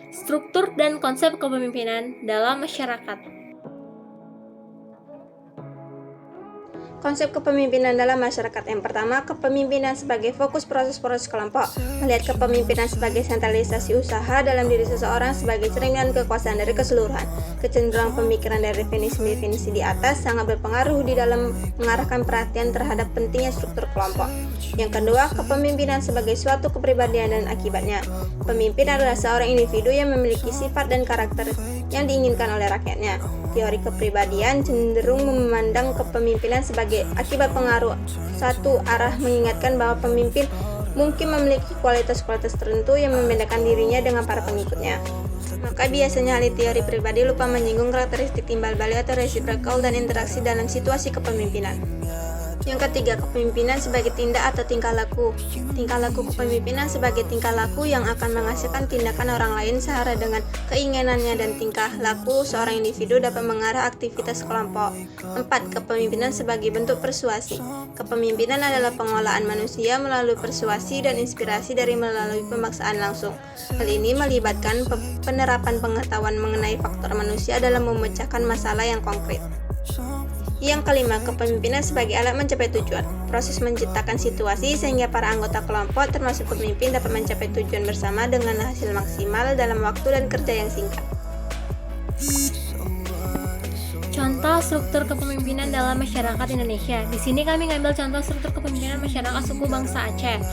Struktur dan konsep kepemimpinan dalam masyarakat. Konsep kepemimpinan dalam masyarakat. Yang pertama, kepemimpinan sebagai fokus proses-proses kelompok. Melihat kepemimpinan sebagai sentralisasi usaha dalam diri seseorang sebagai cerminan kekuasaan dari keseluruhan. Kecenderungan pemikiran dari definisi-definisi di atas sangat berpengaruh di dalam mengarahkan perhatian terhadap pentingnya struktur kelompok. Yang kedua, kepemimpinan sebagai suatu kepribadian dan akibatnya. Pemimpin adalah seorang individu yang memiliki sifat dan karakter yang diinginkan oleh rakyatnya. Teori kepribadian cenderung memandang kepemimpinan sebagai akibat pengaruh satu arah, mengingatkan bahwa pemimpin mungkin memiliki kualitas-kualitas tertentu yang membedakan dirinya dengan para pengikutnya. Maka biasanya ahli teori pribadi lupa menyinggung karakteristik timbal balik atau reciprocal dan interaksi dalam situasi kepemimpinan. Yang ketiga, kepemimpinan sebagai tindak atau tingkah laku. Tingkah laku kepemimpinan sebagai tingkah laku yang akan menghasilkan tindakan orang lain sehara dengan keinginannya, dan tingkah laku seorang individu dapat mengarah aktivitas kelompok. 4. Kepemimpinan sebagai bentuk persuasi. Kepemimpinan adalah pengolahan manusia melalui persuasi dan inspirasi dari melalui pemaksaan langsung. Hal ini melibatkan penerapan pengetahuan mengenai faktor manusia dalam memecahkan masalah yang konkret. Yang kelima, kepemimpinan sebagai alat mencapai tujuan. Proses menciptakan situasi sehingga para anggota kelompok termasuk pemimpin dapat mencapai tujuan bersama dengan hasil maksimal dalam waktu dan kerja yang singkat. Contoh struktur kepemimpinan dalam masyarakat Indonesia. Di sini kami ngambil contoh struktur kepemimpinan masyarakat suku bangsa Aceh.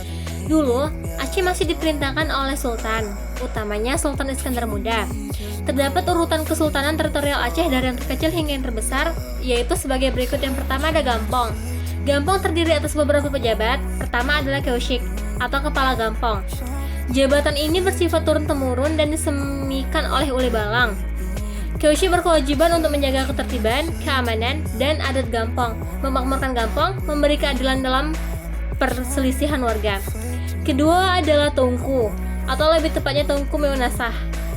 Dulu, Aceh masih diperintahkan oleh sultan, utamanya Sultan Iskandar Muda. Terdapat urutan kesultanan teritorial Aceh dari yang terkecil hingga yang terbesar, yaitu sebagai berikut. Yang pertama ada Gampong. Gampong terdiri atas beberapa pejabat. Pertama adalah Keusyik atau kepala Gampong. Jabatan ini bersifat turun-temurun dan disemikan oleh Uli Balang. Keusyik berkewajiban untuk menjaga ketertiban, keamanan, dan adat Gampong, memakmurkan Gampong, memberi keadilan dalam perselisihan warga. Kedua adalah Tungku, atau lebih tepatnya Tungku Meunasah.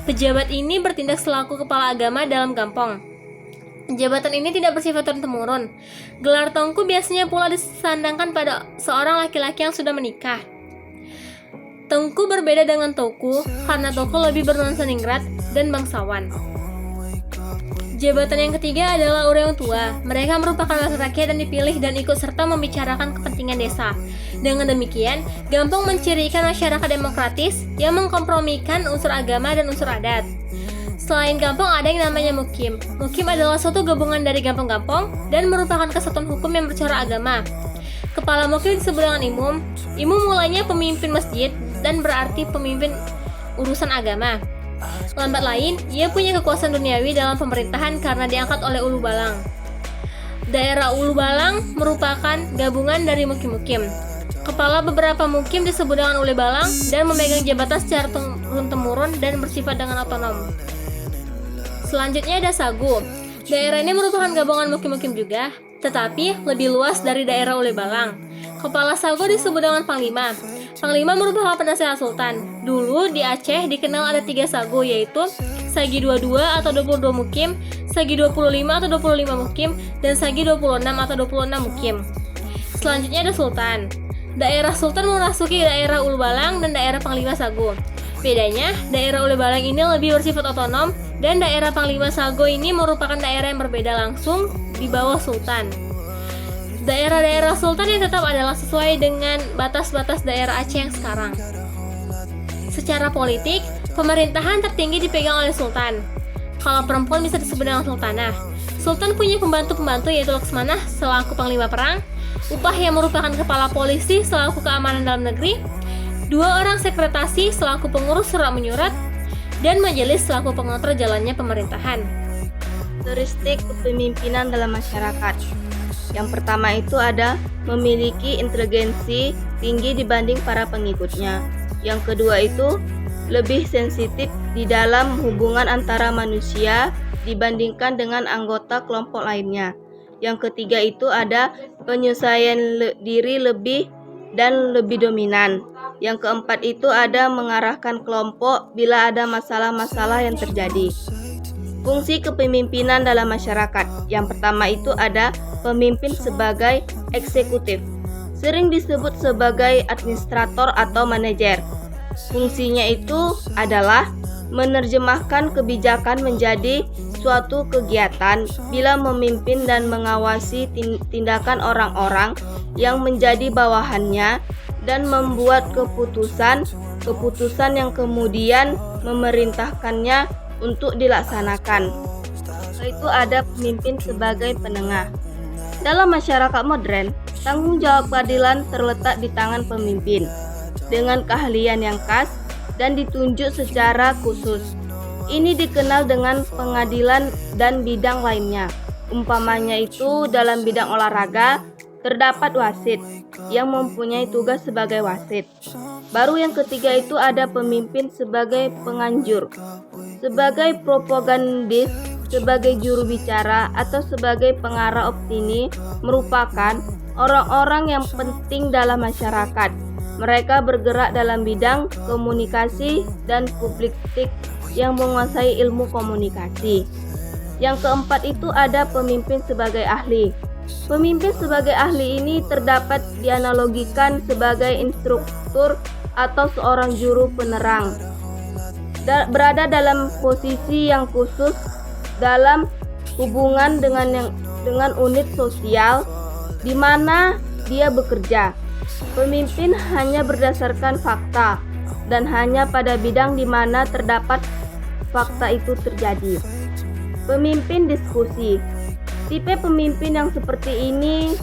Pejabat ini bertindak selaku kepala agama dalam Gampong. Jabatan ini tidak bersifat turun-temurun. Gelar Tungku biasanya pula disandangkan pada seorang laki-laki yang sudah menikah. Tungku berbeda dengan Toku karena Toku lebih bernuansa ningrat dan bangsawan. Jabatan yang ketiga adalah Ureung Tua. Mereka merupakan wakil rakyat dan dipilih dan ikut serta membicarakan kepentingan desa. Dengan demikian, Gampong mencirikan masyarakat demokratis yang mengkompromikan unsur agama dan unsur adat. Selain Gampong, ada yang namanya Mukim. Mukim adalah suatu gabungan dari Gampong-Gampong dan merupakan kesatuan hukum yang bercorak agama. Kepala Mukim disebut dengan Imum. Imum mulanya pemimpin masjid dan berarti pemimpin urusan agama. Lambat lain, ia punya kekuasaan duniawi dalam pemerintahan karena diangkat oleh Ulu Balang. Daerah Ulu Balang merupakan gabungan dari mukim-mukim. Kepala beberapa mukim disebut dengan Uli Balang dan memegang jabatan secara turun-temurun dan bersifat dengan otonom. Selanjutnya ada Sagu. Daerah ini merupakan gabungan mukim-mukim juga, tetapi lebih luas dari daerah Uli Balang. Kepala Sagu disebut dengan Panglima. Panglima merupakan penasehat sultan. Dulu di Aceh dikenal ada 3 sagu, yaitu Sagi 22 atau 22 mukim, Sagi 25 atau 25 mukim, dan Sagi 26 atau 26 mukim. Selanjutnya ada Sultan. Daerah Sultan memasuki daerah Ulu Balang dan daerah Panglima Sagu. Bedanya, daerah Ulu Balang ini lebih bersifat otonom dan daerah Panglima Sagu ini merupakan daerah yang berbeda langsung di bawah Sultan. Daerah-daerah sultan yang tetap adalah sesuai dengan batas-batas daerah Aceh yang sekarang. Secara politik, pemerintahan tertinggi dipegang oleh sultan. Kalau perempuan bisa disebut dengan sultanah. Sultan punya pembantu-pembantu yaitu Laksmanah selaku panglima perang, Upah yang merupakan kepala polisi selaku keamanan dalam negeri, 2 orang sekretasi selaku pengurus surat menyurat, dan majelis selaku pengontrol jalannya pemerintahan. Karakteristik kepemimpinan dalam masyarakat. Yang pertama itu ada memiliki inteligensi tinggi dibanding para pengikutnya. Yang kedua itu lebih sensitif di dalam hubungan antara manusia dibandingkan dengan anggota kelompok lainnya. Yang ketiga itu ada penyesuaian diri lebih dan lebih dominan. Yang keempat itu ada mengarahkan kelompok bila ada masalah-masalah yang terjadi. Fungsi kepemimpinan dalam masyarakat. Yang pertama itu ada pemimpin sebagai eksekutif. Sering disebut sebagai administrator atau manajer. Fungsinya itu adalah menerjemahkan kebijakan menjadi suatu kegiatan bila memimpin dan mengawasi tindakan orang-orang yang menjadi bawahannya dan membuat keputusan yang kemudian memerintahkannya untuk dilaksanakan. Setelah itu ada pemimpin sebagai penengah. Dalam masyarakat modern, tanggung jawab keadilan terletak di tangan pemimpin dengan keahlian yang khas dan ditunjuk secara khusus. Ini dikenal dengan pengadilan dan bidang lainnya. Umpamanya itu dalam bidang olahraga terdapat wasit yang mempunyai tugas sebagai wasit. Baru yang ketiga itu ada pemimpin sebagai penganjur, sebagai propagandis, sebagai juru bicara atau sebagai pengarah opini merupakan orang-orang yang penting dalam masyarakat. Mereka bergerak dalam bidang komunikasi dan publistik yang menguasai ilmu komunikasi. Yang keempat itu ada pemimpin sebagai ahli. Pemimpin sebagai ahli ini terdapat dianalogikan sebagai instruktur atau seorang juru penerang. Berada dalam posisi yang khusus dalam hubungan dengan unit sosial di mana dia bekerja. Pemimpin hanya berdasarkan fakta dan hanya pada bidang di mana terdapat fakta itu terjadi. Pemimpin diskusi. Tipe pemimpin yang seperti ini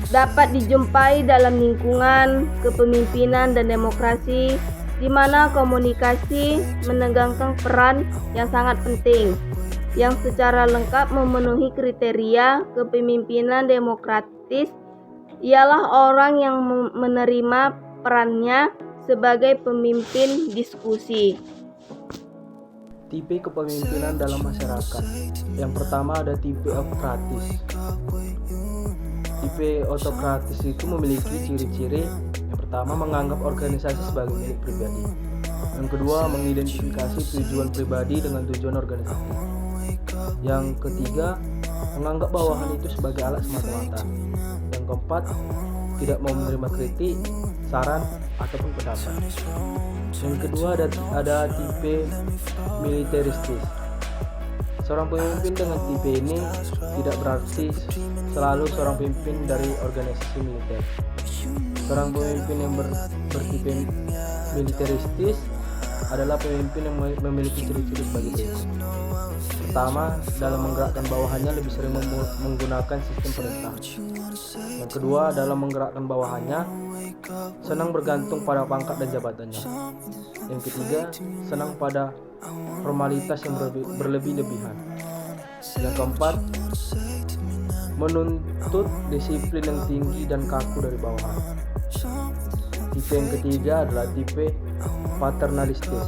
dapat dijumpai dalam lingkungan kepemimpinan dan demokrasi di mana komunikasi menegangkan peran yang sangat penting yang secara lengkap memenuhi kriteria kepemimpinan demokratis ialah orang yang menerima perannya sebagai pemimpin diskusi. Tipe kepemimpinan dalam masyarakat. Yang pertama ada tipe autokratis. Tipe autokratis itu memiliki ciri-ciri. Yang pertama, menganggap organisasi sebagai milik pribadi. Yang kedua, mengidentifikasi tujuan pribadi dengan tujuan organisasi. Yang ketiga, menganggap bawahan itu sebagai alat semata-mata. Yang keempat, tidak mau menerima kritik, saran, ataupun pendapat. Yang kedua ada tipe militeristis. Seorang pemimpin dengan tipe ini tidak berarti selalu seorang pemimpin dari organisasi militer. Seorang pemimpin yang bertipe militeristis adalah pemimpin yang memiliki ciri-ciri sebagai berikut. Pertama, dalam menggerakkan bawahannya lebih sering menggunakan sistem perintah. Yang kedua, dalam menggerakkan bawahannya senang bergantung pada pangkat dan jabatannya. Yang ketiga, senang pada formalitas yang berlebih-lebihan. Yang keempat, menuntut disiplin yang tinggi dan kaku dari bawahan. Tipe yang ketiga adalah tipe paternalistis.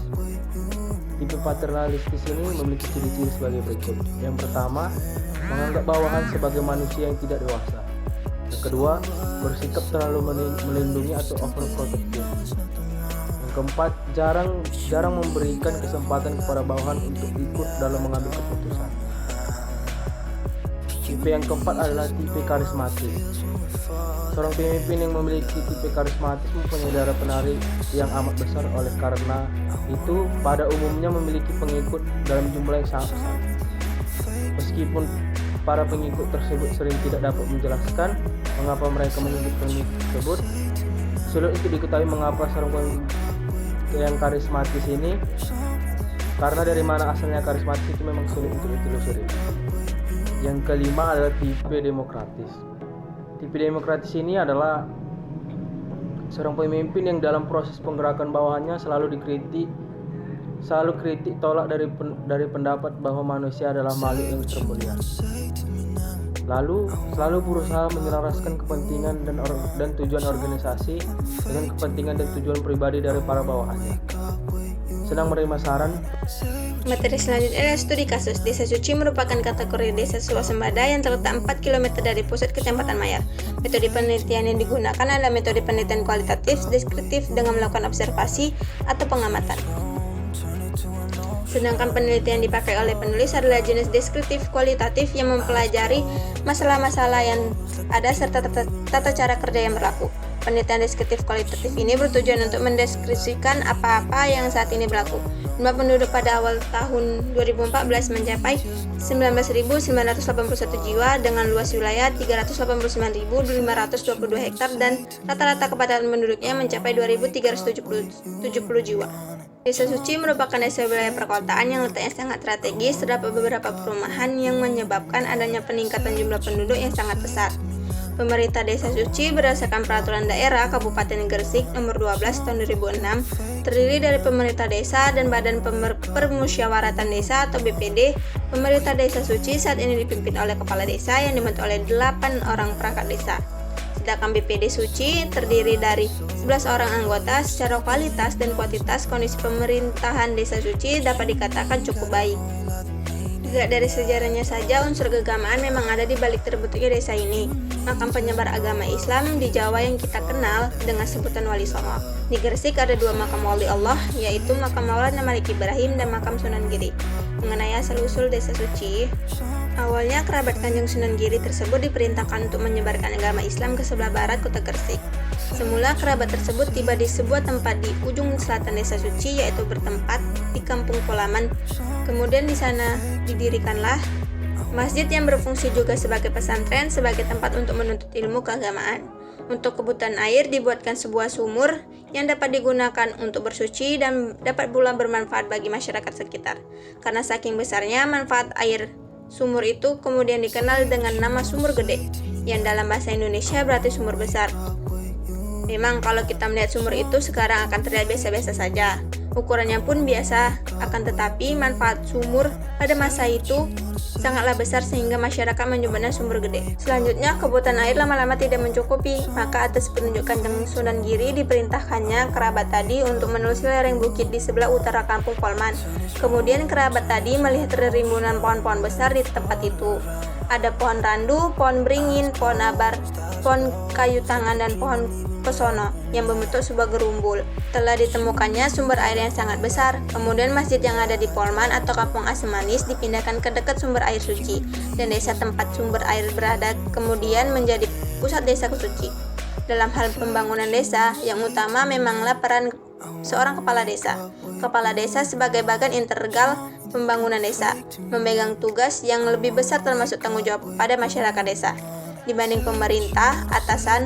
Tipe paternalistis ini memiliki ciri-ciri sebagai berikut. Yang pertama, menganggap bawahan sebagai manusia yang tidak dewasa. Yang kedua, bersikap terlalu melindungi atau overprotective. Yang keempat, jarang memberikan kesempatan kepada bawahan untuk ikut dalam mengambil keputusan. Tipe yang keempat adalah tipe karismatis. Seorang pemimpin yang memiliki tipe karismatis mempunyai daya penarik yang amat besar, oleh karena itu pada umumnya memiliki pengikut dalam jumlah yang sangat besar. Meskipun para pengikut tersebut sering tidak dapat menjelaskan mengapa mereka mengikut pengikut tersebut, sulit untuk diketahui mengapa seorang pemimpin yang karismatis ini, karena dari mana asalnya karismatis itu memang sulit untuk ditelusuri. Yang kelima adalah tipe demokratis. Tipe demokratis ini adalah seorang pemimpin yang dalam proses penggerakkan bawahannya selalu kritik tolak dari pendapat bahwa manusia adalah makhluk yang termulia. Lalu selalu berusaha menyelaraskan kepentingan dan tujuan organisasi dengan kepentingan dan tujuan pribadi dari para bawahannya. Senang menerima saran. Materi selanjutnya adalah studi kasus. Desa Suci merupakan kategori desa swasembada yang terletak 4 km dari pusat Kecamatan Mayar. Metode penelitian yang digunakan adalah metode penelitian kualitatif deskriptif dengan melakukan observasi atau pengamatan. Sedangkan penelitian dipakai oleh penulis adalah jenis deskriptif kualitatif yang mempelajari masalah-masalah yang ada serta tata cara kerja yang berlaku. penelitian deskriptif kualitatif ini bertujuan untuk mendeskripsikan apa-apa yang saat ini berlaku. Jumlah penduduk pada awal tahun 2014 mencapai 19.981 jiwa dengan luas wilayah 389.522 hektar dan rata-rata kepadatan penduduknya mencapai 2.370 jiwa. Desa Suci merupakan desa wilayah perkotaan yang letaknya sangat strategis. Terdapat beberapa perumahan yang menyebabkan adanya peningkatan jumlah penduduk yang sangat pesat. Pemerintah Desa Suci berdasarkan Peraturan Daerah Kabupaten Gresik Nomor 12 Tahun 2006 terdiri dari pemerintah desa dan Badan Permusyawaratan Desa atau BPD. Pemerintah Desa Suci saat ini dipimpin oleh kepala desa yang dibantu oleh 8 orang perangkat desa. Sedangkan BPD Suci terdiri dari 11 orang anggota. Secara kualitas dan kuantitas kondisi pemerintahan Desa Suci dapat dikatakan cukup baik. Juga dari sejarahnya saja unsur keagamaan memang ada di balik terbentuknya desa ini. Makam penyebar agama Islam di Jawa yang kita kenal dengan sebutan Wali Songo. Di Gresik ada 2 makam wali Allah, yaitu makam Maulana Malik Ibrahim dan makam Sunan Giri. Mengenai asal-usul Desa Suci, awalnya kerabat Kanjeng Sunan Giri tersebut diperintahkan untuk menyebarkan agama Islam ke sebelah barat kota Gresik. Semula kerabat tersebut tiba di sebuah tempat di ujung selatan Desa Suci, yaitu bertempat di Kampung Kolaman. Kemudian di sana didirikanlah masjid yang berfungsi juga sebagai pesantren, sebagai tempat untuk menuntut ilmu keagamaan. Untuk kebutuhan air dibuatkan sebuah sumur yang dapat digunakan untuk bersuci dan dapat pula bermanfaat bagi masyarakat sekitar. Karena saking besarnya manfaat air sumur itu kemudian dikenal dengan nama Sumur Gede, yang dalam bahasa Indonesia berarti sumur besar. Memang kalau kita melihat sumur itu sekarang akan terlihat biasa-biasa saja. Ukurannya pun biasa, akan tetapi manfaat sumur pada masa itu sangatlah besar sehingga masyarakat menyebutnya Sumur Gede. Selanjutnya, kebutuhan air lama-lama tidak mencukupi, maka atas petunjuk Kanjeng Sunan Giri diperintahkannya kerabat tadi untuk menelusuri lereng bukit di sebelah utara Kampung Kolman. Kemudian kerabat tadi melihat rimbunan pohon-pohon besar di tempat itu. Ada pohon randu, pohon beringin, pohon abar, pohon kayu tangan, dan pohon pesono yang membentuk sebuah gerumbul. Telah ditemukannya sumber air yang sangat besar. Kemudian masjid yang ada di Polman atau Kampung Asem Manis dipindahkan ke dekat sumber air suci, dan desa tempat sumber air berada kemudian menjadi pusat desa suci. Dalam hal pembangunan desa, yang utama memanglah peran seorang kepala desa. Kepala desa sebagai bagian integral pembangunan desa, memegang tugas yang lebih besar termasuk tanggung jawab pada masyarakat desa dibanding pemerintah atasan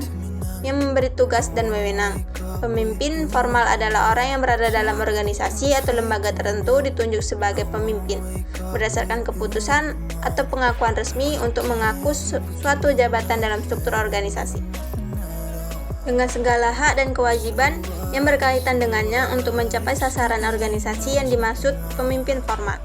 yang memberi tugas dan wewenang. Pemimpin formal adalah orang yang berada dalam organisasi atau lembaga tertentu ditunjuk sebagai pemimpin berdasarkan keputusan atau pengakuan resmi untuk mengaku suatu jabatan dalam struktur organisasi dengan segala hak dan kewajiban yang berkaitan dengannya untuk mencapai sasaran organisasi yang dimaksud pemimpin formal.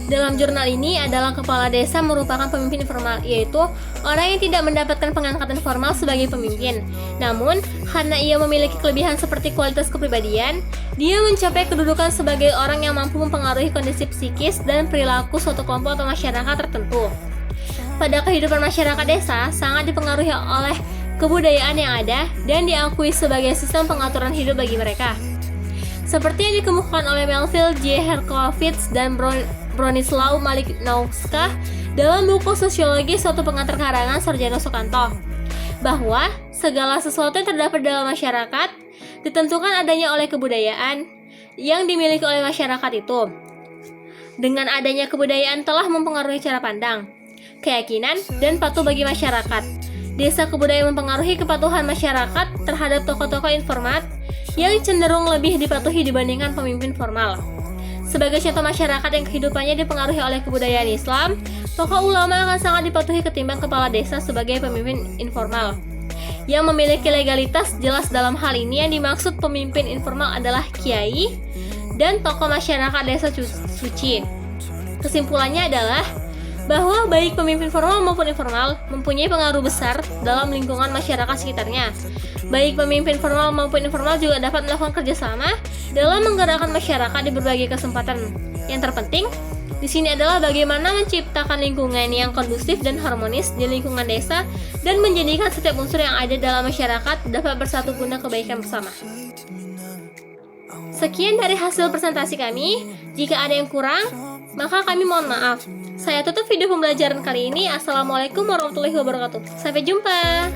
Dalam jurnal ini adalah kepala desa merupakan pemimpin formal, yaitu orang yang tidak mendapatkan pengangkatan formal sebagai pemimpin. Namun, karena ia memiliki kelebihan seperti kualitas kepribadian, dia mencapai kedudukan sebagai orang yang mampu mempengaruhi kondisi psikis dan perilaku suatu kelompok atau masyarakat tertentu. Pada kehidupan masyarakat desa, sangat dipengaruhi oleh kebudayaan yang ada dan diakui sebagai sistem pengaturan hidup bagi mereka. Seperti yang dikemukakan oleh Melville J. Herkovitz dan Bronislaw Malinowska dalam buku Sosiologi Suatu Pengantar karangan Sarjana Sukanto, bahwa segala sesuatu yang terdapat dalam masyarakat ditentukan adanya oleh kebudayaan yang dimiliki oleh masyarakat itu. Dengan adanya kebudayaan telah mempengaruhi cara pandang, keyakinan, dan patuh bagi masyarakat. Desa kebudayaan mempengaruhi kepatuhan masyarakat terhadap tokoh-tokoh informat yang cenderung lebih dipatuhi dibandingkan pemimpin formal. Sebagai contoh masyarakat yang kehidupannya dipengaruhi oleh kebudayaan Islam, tokoh ulama akan sangat dipatuhi ketimbang kepala desa sebagai pemimpin informal yang memiliki legalitas jelas. Dalam hal ini yang dimaksud pemimpin informal adalah kiai dan tokoh masyarakat desa suci. Kesimpulannya adalah bahwa baik pemimpin formal maupun informal mempunyai pengaruh besar dalam lingkungan masyarakat sekitarnya. Baik pemimpin formal maupun informal juga dapat melakukan kerjasama dalam menggerakkan masyarakat di berbagai kesempatan. Yang terpenting di sini adalah bagaimana menciptakan lingkungan yang kondusif dan harmonis di lingkungan desa dan menjadikan setiap unsur yang ada dalam masyarakat dapat bersatu guna kebaikan bersama. Sekian dari hasil presentasi kami. Jika ada yang kurang, maka kami mohon maaf. Saya tutup video pembelajaran kali ini. Assalamualaikum warahmatullahi wabarakatuh. Sampai jumpa.